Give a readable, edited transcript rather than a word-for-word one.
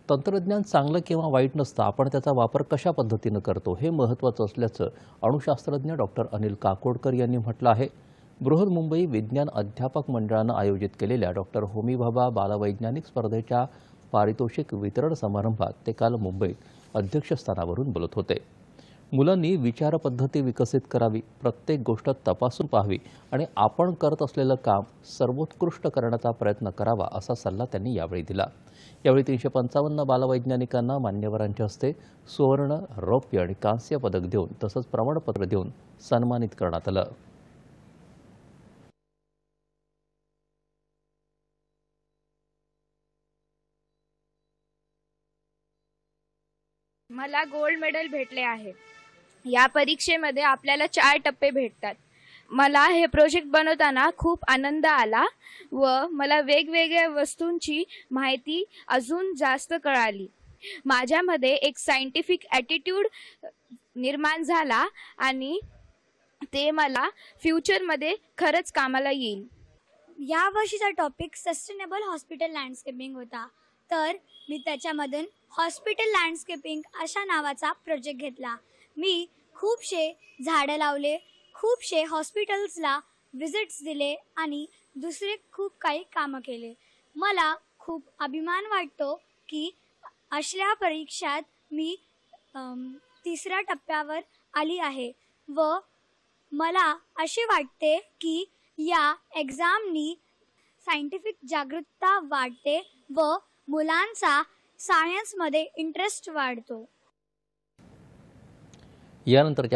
तंत्रज्ञान चांगलं किंवा वाईट नसतं, आपण त्याचा वापर कशा पद्धतीनं करतो हे महत्त्वाचं असल्याचं अणुशास्त्रज्ञ डॉक्टर अनिल काकोडकर यांनी म्हटलं आहे। बृहन्मुंबई विज्ञान अध्यापक मंडळानं आयोजित केलेल्या डॉक्टर होमी भाभा बालवैज्ञानिक स्पर्धेच्या पारितोषिक वितरण समारंभात ते काल मुंबईत अध्यक्षस्थानावरून बोलत होते। मुलांनी विचारपद्धती विकसित करावी, प्रत्येक गोष्ट तपासून पाहावी आणि आपण करत असलेलं काम सर्वोत्कृष्ट करण्याचा प्रयत्न करावा असा सल्ला त्यांनी यावेळी दिला। यावेळी 355 बालवैज्ञानिकांना मान्यवरांच्या हस्ते सुवर्ण, रौप्य आणि कांस्य पदक देऊन तसंच प्रमाणपत्र देऊन सन्मानित करण्यात आलं। मला गोल्ड मेडल भेटले आहे। या परीक्षेमध्ये आपल्याला 4 टप्पे भेटतात। मला हे प्रोजेक्ट बनवताना खूप आनंद आला व मला वेगवेगळ्या वस्तूंची माहिती अजून जास्त कळाली। माझ्यामध्ये एक सायंटिफिक ॲटिट्यूड निर्माण झाला आणि ते मला फ्युचरमध्ये खरंच कामाला येईल। या वर्षीचा टॉपिक सस्टेनेबल हॉस्पिटल लँडस्केपिंग होता, तर मी त्याच्यामधून हॉस्पिटल लँडस्केपिंग अशा नावाचा प्रोजेक्ट घेतला। मी खूपशे झाडं लावले, खूपशे हॉस्पिटल्सला विजिट्स दिले आणि दुसरे खूप काही कामं केले। मला खूप अभिमान वाटतो की अशा परीक्षात मी 3ऱ्या टप्प्यावर आली आहे व मला असे वाटते की या एक्झामनी सायंटिफिक जागरूकता वाढते व मुलांचा सायन्समध्ये इंटरेस्ट वाढतो। यानंतर